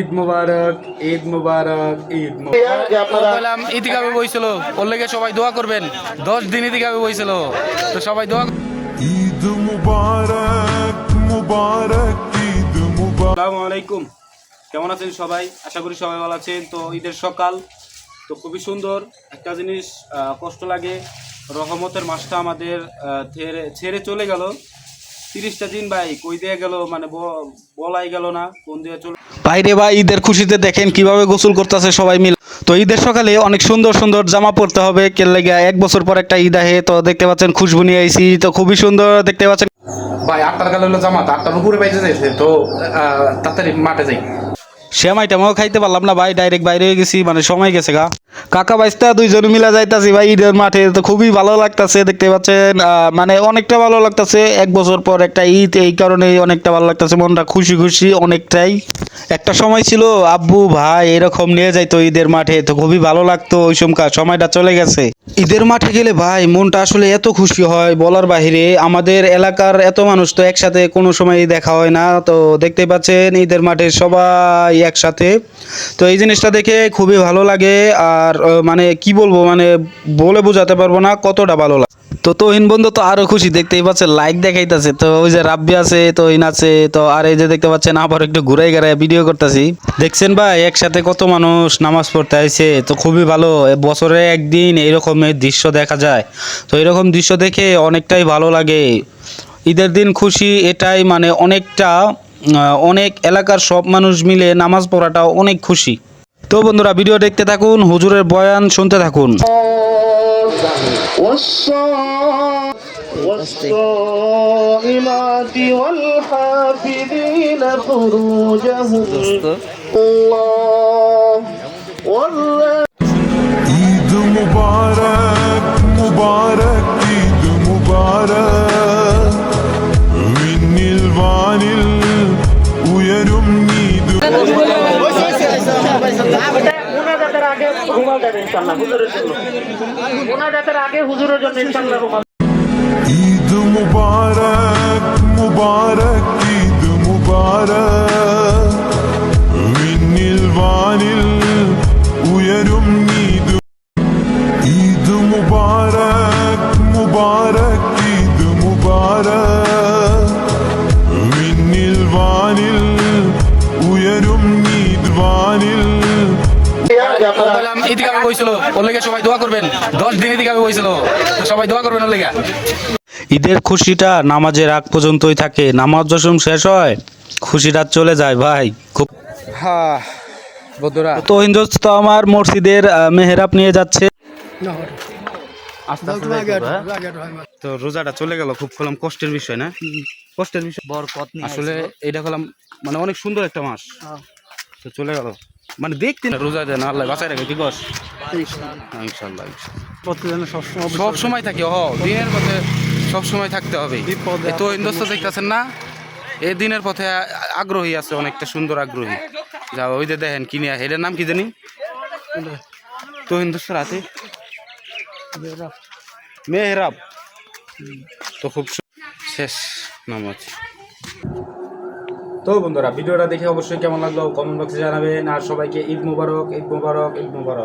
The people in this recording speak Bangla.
ঈদ মুবারক, ঈদ মুবারক, ঈদ মুবারক। ইতিকাবে বইছিল ওর লেগে সবাই দোয়া করবেন। 10 দিন ইতিকাবে বইছিল, তো সবাই দোয়া। ঈদ মুবারক মুবারক ঈদ মুবারক। আসসালামু আলাইকুম, কেমন আছেন সবাই? আশা করি সবাই ভালো আছেন। তো ঈদের সকাল, তো খুবই সুন্দর একটা জিনিস। কষ্ট লাগে, রহমতের মাসটা আমাদের ছেড়ে চলে গেল। 30টা দিন ভাই কই দিয়ে গেল, মানে বলাই গেল না কোন দিয়ে চলে। বাইরে বা ঈদের খুশিতে দেখেন কিভাবে গোসল করতেছে সবাই মিলে। তো ঈদের সকালে অনেক সুন্দর সুন্দর জামা পরতে হবে, কে লেগে 1 বছর পর একটা ঈদ আহে। তো দেখতে পাচ্ছেন খুশবু নিয়ে আইছি, তো খুবই সুন্দর দেখতে পাচ্ছেন। ভাই 8টার কালে হলো জামাত, 8টার উপরে বাইজে যাইছে, তো তাড়াতাড়ি মাঠে যাই। সেমাইটাও খাইতে পারলাম না ভাই, ডাইরেক্ট বাইরে হয়ে গেছি, মানে সময় গেছে গা। কাকা বাইস্তা দুইজন মিলা যাইতাছি ভাই ঈদের মাঠে, তো খুবই ভালো লাগতাছে দেখতে পাচ্ছেন। মানে অনেকটা ভালো লাগতাছে, 1 বছর পর একটা ঈদ, এই কারণেই অনেকটা ভালো লাগতাছে, মনটা খুশি খুশি অনেকটাই। একটা সময় ছিল আব্বু ভাই এরকম নিয়ে যাইতো ঈদের মাঠে, তো খুবই ভালো লাগতো ওই সময়টা চলে গেছে। ঈদের মাঠে গেলে ভাই মনটা আসলে এত খুশি হয় বলার বাহিরে। আমাদের এলাকার এত মানুষ তো একসাথে কোনো সময় দেখা হয় না, তো দেখতে পাচ্ছেন ঈদের মাঠে সবাই একসাথে। তো এই জিনিসটা দেখে খুবই ভালো লাগে। আর মানে কি বলবো, মানে বলে বোঝাতে পারবো না কতটা ভালো লাগে। তো তহিন বন্ধু তো আরো খুশি, দেখতেই পাচ্ছেন লাইক দেখাইতেছে। তো ওই যে রাব্বি আছে, তহিন আছে, তো আর এই যে দেখতে পাচ্ছেন আবার একটু ঘুরাই ঘুরাই ভিডিও করতেছি। দেখছেন ভাই একসাথে কত মানুষ নামাজ পড়তে আইছে, তো খুবই ভালো। বছরে একদিন এইরকমের দৃশ্য দেখা যায়, তো এরকম দৃশ্য দেখে অনেকটাই ভালো লাগে। ঈদের দিন খুশি এটাই, মানে অনেকটা অনেক এলাকার সব মানুষ মিলে নামাজ পড়াটা অনেক খুশি। তো বন্ধুরা ভিডিও দেখতে থাকুন, হুজুরের বয়ান শুনতে থাকুন। والصائمات والحافظين فروجهم الله ঈদ মুবারক মুবারক ঈদ মুবারক വിണ്ണിൽ വാനിൽ ഉയരും ঈদ মোনাজাতের আগে রুমাল দেন ইনশাআল্লাহ হুজুরের জন্য। মোনাজাতের আগে হুজুরের জন্য ইনশাআল্লাহ রুমাল। ঈদ মুবারক মুবারক ঈদ মুবারক വിണ്ണിൽ വാനിൽ ഉയരും ঈদ ঈদ মুবারক মুবারক ঈদ মুবারক വിണ്ണിൽ വാനിൽ উয়রুম ঈদ വാനിൽ। ইতিকাবে বইছিল ওর লেগে সবাই দোয়া করবেন। 10 দিন ইতিকাবে বইছিল, তো সবাই দোয়া করবেন ওর লেগে। ঈদের খুশিটা নামাজের আগ পর্যন্তই থাকে, নামাজ যখন শেষ হয় খুশিটা চলে যায় ভাই। খুব হ্যাঁ বন্ধুরা, তো হিন্দুস্ত আমার মসজিদের মেহরাব নিয়ে যাচ্ছে। তো রোজাটা চলে গেল, খুব কলম কষ্টের বিষয় না, কষ্টের বিষয় আসলে। এটা কলম মানে অনেক সুন্দর একটা মাস, তো চলে গেল মানে দেখতে না। রোজা দেন আল্লাহ বাঁচাই রাখে, কি কস? ইনশাল্লাহ সব সময় থাকি দিনের পথে, সব সময় থাকতে হবে। তো হিন্দুস্ত দেখতেছেন না, এই দিনের পথে আগ্রহী আছে, অনেকটা সুন্দর আগ্রহী। যা ওই যে দেখেন কিনে, এটার নাম কি জানি, তো হিন্দুস্ত রাতে মেহরাব, তো খুব শেষ নামাজ। তো বন্ধুরা ভিডিওটা দেখে অবশ্যই কেমন লাগলো কমেন্ট বক্সে জানাবেন। আর সবাইকে ঈদ মুবারক, ঈদ মুবারক, ঈদ মুবারক।